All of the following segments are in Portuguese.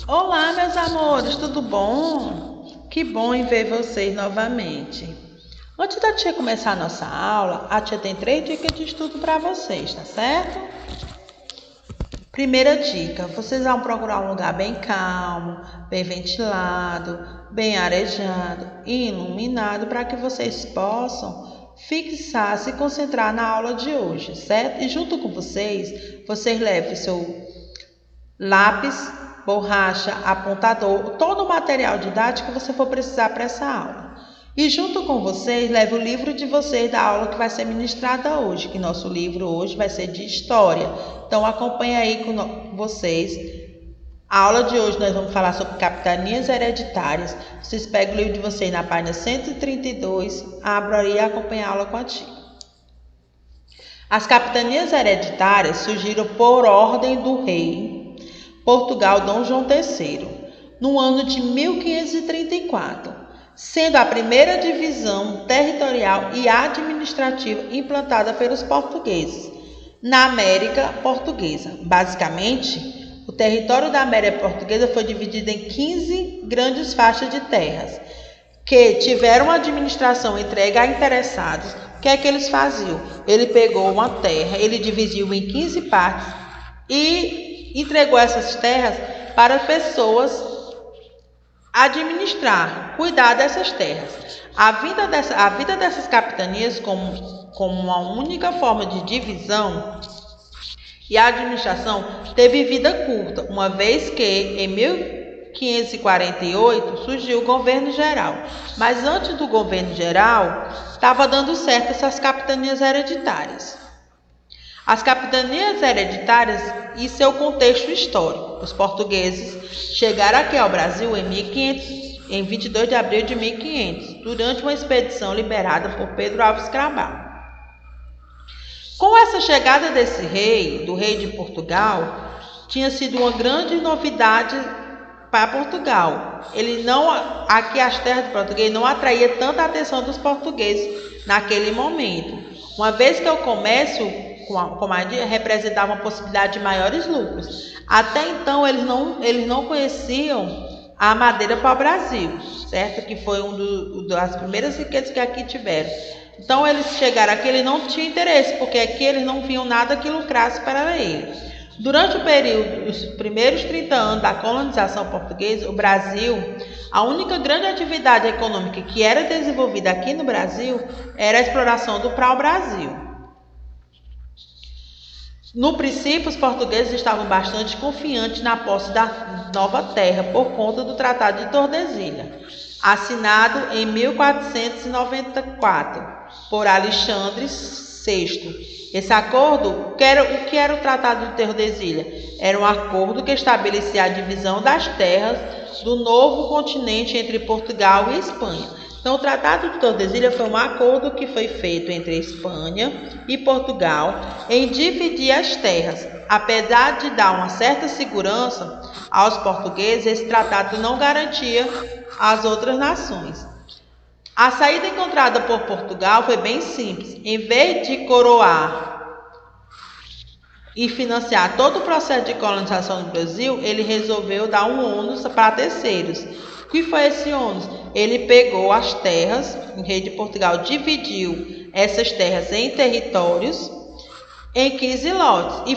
Olá, meus amores, tudo bom? Que bom em ver vocês novamente. Antes da tia começar a nossa aula, a tia tem 3 dicas de estudo para vocês, tá certo? Primeira dica: vocês vão procurar um lugar bem calmo, bem ventilado, bem arejado e iluminado para que vocês possam fixar, se concentrar na aula de hoje, certo? E junto com vocês levem seu lápis, borracha, apontador, todo o material didático que você for precisar para essa aula. E junto com vocês, leve o livro de vocês da aula que vai ser ministrada hoje, que nosso livro hoje vai ser de história. Então acompanhe aí com vocês. A aula de hoje nós vamos falar sobre capitanias hereditárias. Vocês pegam o livro de vocês na página 132, abram aí e acompanhem a aula com a tia. As capitanias hereditárias surgiram por ordem do rei Portugal Dom João III, no ano de 1534, sendo a primeira divisão territorial e administrativa implantada pelos portugueses na América Portuguesa. Basicamente, o território da América Portuguesa foi dividido em 15 grandes faixas de terras, que tiveram administração entregue a interessados. O que é que eles faziam? Ele pegou uma terra, ele dividiu em 15 partes e entregou essas terras para pessoas administrar, cuidar dessas terras. A vida dessas capitanias como uma única forma de divisão e administração teve vida curta, uma vez que em 1548 surgiu o governo geral. Mas antes do governo geral, estava dando certo essas capitanias hereditárias. As capitanias hereditárias e seu contexto histórico. Os portugueses chegaram aqui ao Brasil em 22 de abril de 1500, durante uma expedição liderada por Pedro Álvares Cabral. Com essa chegada desse rei, do rei de Portugal, tinha sido uma grande novidade para Portugal. Aqui as terras de português não atraía tanta atenção dos portugueses naquele momento, uma vez que o comércio com a comadre representava uma possibilidade de maiores lucros. Até então eles não conheciam a madeira para o Brasil, certo? Que foi das primeiras riquezas que aqui tiveram. Então eles chegaram aqui, eles não tinham interesse, porque aqui eles não viam nada que lucrasse para eles. Durante o período, os primeiros 30 anos da colonização portuguesa, o Brasil, a única grande atividade econômica que era desenvolvida aqui no Brasil era a exploração do pau-brasil. No princípio, os portugueses estavam bastante confiantes na posse da nova terra por conta do Tratado de Tordesilhas, assinado em 1494 por Alexandre VI. Esse acordo, o que era o Tratado de Tordesilhas? Era um acordo que estabelecia a divisão das terras do novo continente entre Portugal e Espanha. Então, o Tratado de Tordesilhas foi um acordo que foi feito entre a Espanha e Portugal em dividir as terras. Apesar de dar uma certa segurança aos portugueses, esse tratado não garantia às outras nações. A saída encontrada por Portugal foi bem simples. Em vez de coroar e financiar todo o processo de colonização do Brasil, ele resolveu dar um ônus para terceiros. O que foi esse ônus? Ele pegou as terras, o rei de Portugal dividiu essas terras em territórios em 15 lotes. E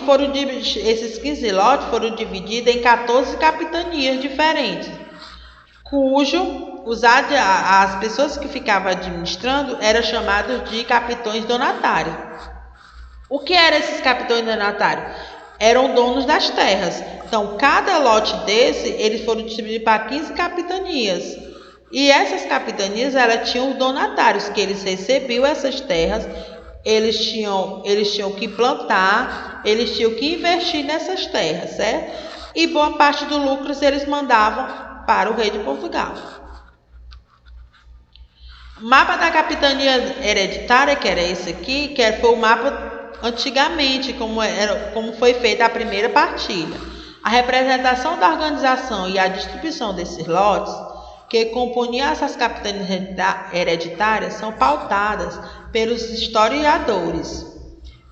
esses 15 lotes foram divididos em 14 capitanias diferentes, as pessoas que ficavam administrando eram chamadas de capitões donatários. O que eram esses capitões donatários? Eram donos das terras. Então, cada lote desse, eles foram distribuídos para 15 capitanias. E essas capitanias, elas tinham donatários, que eles recebiam essas terras, eles tinham que plantar, eles tinham que investir nessas terras, certo? E boa parte do lucro eles mandavam para o rei de Portugal. O mapa da capitania hereditária, que era esse aqui, foi o mapa antigamente, como foi feita a primeira partilha. A representação da organização e a distribuição desses lotes que compõem essas capitanias hereditárias são pautadas pelos historiadores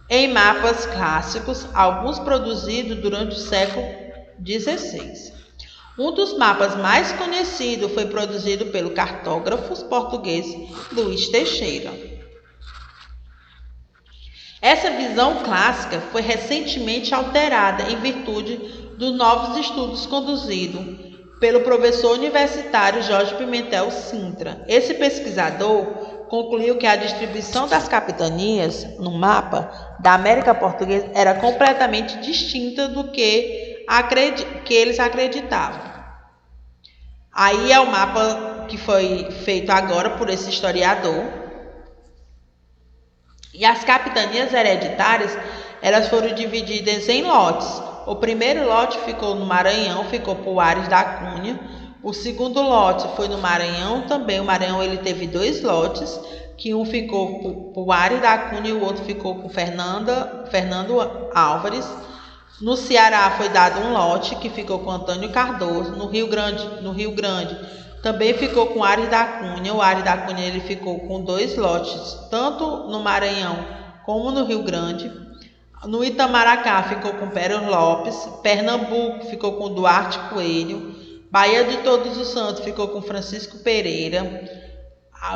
em mapas clássicos, alguns produzidos durante o século XVI. Um dos mapas mais conhecidos foi produzido pelo cartógrafo português Luís Teixeira. Essa visão clássica foi recentemente alterada em virtude dos novos estudos conduzidos pelo professor universitário Jorge Pimentel Sintra. Esse pesquisador concluiu que a distribuição das capitanias no mapa da América Portuguesa era completamente distinta do que eles acreditavam. Aí é o mapa que foi feito agora por esse historiador. E as capitanias hereditárias, elas foram divididas em lotes. O primeiro lote ficou no Maranhão, ficou por Aires da Cunha. O segundo lote foi no Maranhão também. O Maranhão ele teve 2 lotes, que um ficou por Aires da Cunha e o outro ficou com Fernando Álvares. No Ceará foi dado um lote que ficou com Antônio Cardoso. No Rio Grande também ficou com Aires da Cunha. O Aires da Cunha ele ficou com 2 lotes, tanto no Maranhão como no Rio Grande. No Itamaracá ficou com Pérola Lopes. Pernambuco ficou com Duarte Coelho. Bahia de Todos os Santos ficou com Francisco Pereira.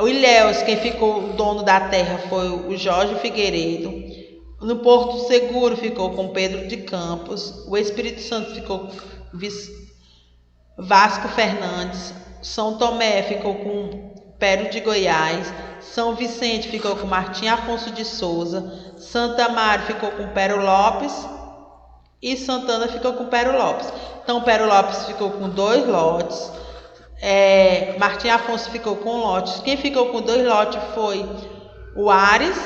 O Ilhéus, quem ficou o dono da terra foi o Jorge Figueiredo. No Porto Seguro ficou com Pedro de Campos. O Espírito Santo ficou com Vasco Fernandes. São Tomé ficou com Péro de Goiás. São Vicente ficou com Martim Afonso de Souza. Santa Maria ficou com Péro Lopes. E Santana ficou com Péro Lopes. Então, Péro Lopes ficou com 2 lotes. Martim Afonso ficou com lotes. Quem ficou com 2 lotes foi o Ares.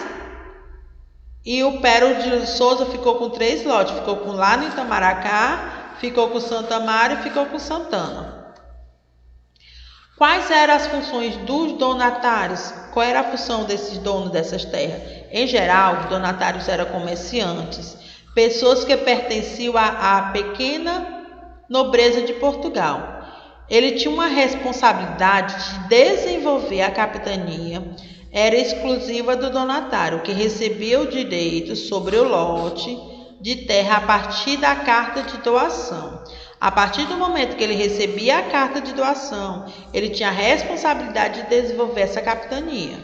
E o Péro de Souza ficou com 3 lotes. Ficou com lá no Itamaracá, ficou com Santa Maria e ficou com Santana. Quais eram as funções dos donatários? Qual era a função desses donos dessas terras? Em geral, os donatários eram comerciantes, pessoas que pertenciam à pequena nobreza de Portugal. Ele tinha uma responsabilidade de desenvolver a capitania. Era exclusiva do donatário, que recebia o direito sobre o lote de terra a partir da carta de doação. A partir do momento que ele recebia a carta de doação, ele tinha a responsabilidade de desenvolver essa capitania.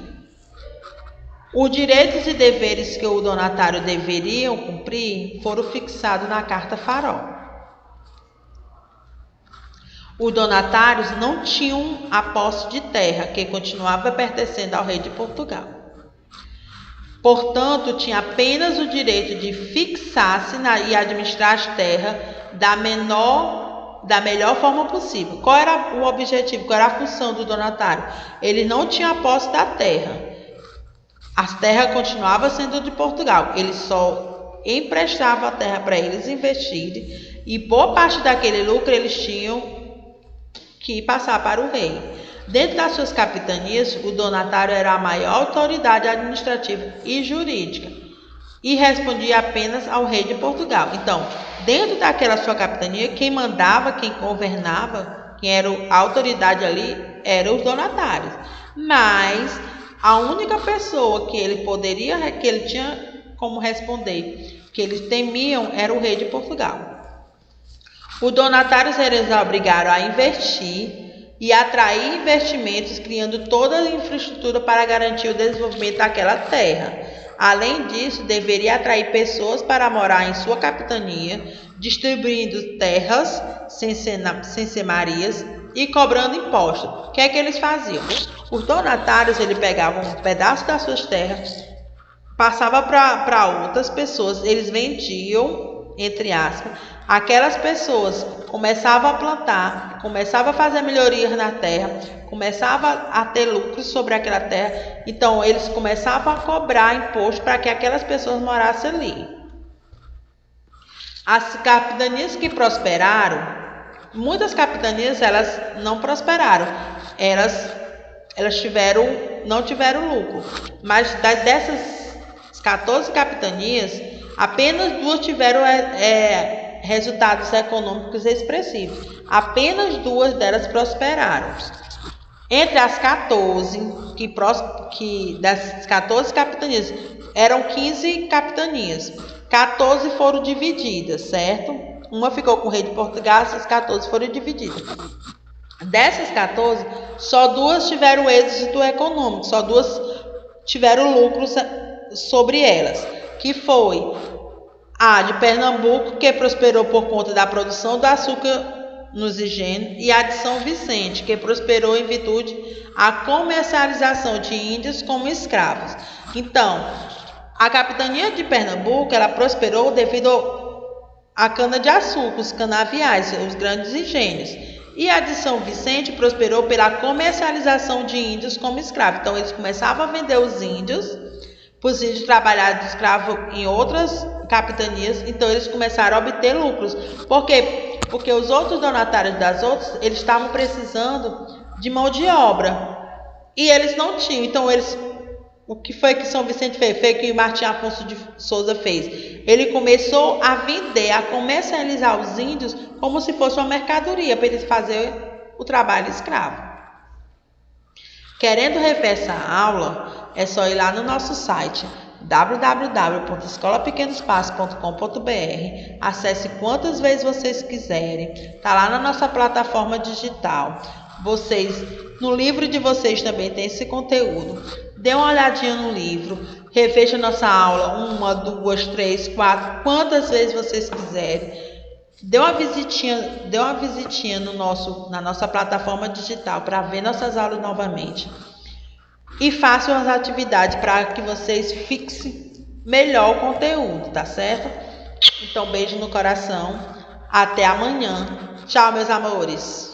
Os direitos e deveres que o donatário deveriam cumprir foram fixados na Carta Farol. Os donatários não tinham a posse de terra, que continuava pertencendo ao rei de Portugal. Portanto, tinha apenas o direito de fixar-se e administrar as terras da melhor forma possível. Qual era o objetivo? Qual era a função do donatário? Ele não tinha a posse da terra. As terras continuavam sendo de Portugal. Ele só emprestava a terra para eles investirem e boa parte daquele lucro eles tinham que passar para o rei. Dentro das suas capitanias, o donatário era a maior autoridade administrativa e jurídica e respondia apenas ao rei de Portugal. Então, dentro daquela sua capitania, quem mandava, quem governava, quem era a autoridade ali, eram os donatários. Mas a única pessoa que ele tinha como responder, que eles temiam, era o rei de Portugal. Os donatários eram obrigados a investir e atrair investimentos, criando toda a infraestrutura para garantir o desenvolvimento daquela terra. Além disso, deveria atrair pessoas para morar em sua capitania, distribuindo terras sem senharias e cobrando impostos. O que é que eles faziam? Os donatários eles pegavam um pedaço das suas terras, passavam para outras pessoas, eles vendiam, entre aspas, aquelas pessoas começavam a plantar, começavam a fazer melhorias na terra, começavam a ter lucros sobre aquela terra, então eles começavam a cobrar imposto para que aquelas pessoas morassem ali. As capitanias que prosperaram, muitas capitanias elas não prosperaram, elas não tiveram lucro, mas dessas 14 capitanias, apenas 2 tiveram resultados econômicos expressivos. Apenas 2 delas prosperaram. Entre as 14, das 14 capitanias, eram 15 capitanias. 14 foram divididas, certo? Uma ficou com o rei de Portugal, essas 14 foram divididas. Dessas 14, só 2 tiveram êxito econômico, só 2 tiveram lucros sobre elas, que foi a de Pernambuco, que prosperou por conta da produção do açúcar nos engenhos, e a de São Vicente, que prosperou em virtude da comercialização de índios como escravos. Então, a capitania de Pernambuco, ela prosperou devido à cana-de-açúcar, os canaviais, os grandes engenhos. E a de São Vicente prosperou pela comercialização de índios como escravos. Então, eles começavam a vender os índios, para os índios trabalharem de escravo em outras capitanias. Então, eles começaram a obter lucros. Por quê? Porque os outros donatários das outras, eles estavam precisando de mão de obra. E eles não tinham. Então, o que foi que São Vicente fez? Foi o que Martim Afonso de Souza fez. Ele começou a vender, a comercializar os índios como se fosse uma mercadoria, para eles fazerem o trabalho escravo. Querendo rever essa aula, é só ir lá no nosso site www.escolapequenospassos.com.br. Acesse quantas vezes vocês quiserem. Está lá na nossa plataforma digital. No livro de vocês também tem esse conteúdo. Dê uma olhadinha no livro. Reveja nossa aula 1, 2, 3, 4, quantas vezes vocês quiserem. Dê uma visitinha na nossa plataforma digital para ver nossas aulas novamente. E façam as atividades para que vocês fixem melhor o conteúdo, tá certo? Então, beijo no coração. Até amanhã. Tchau, meus amores.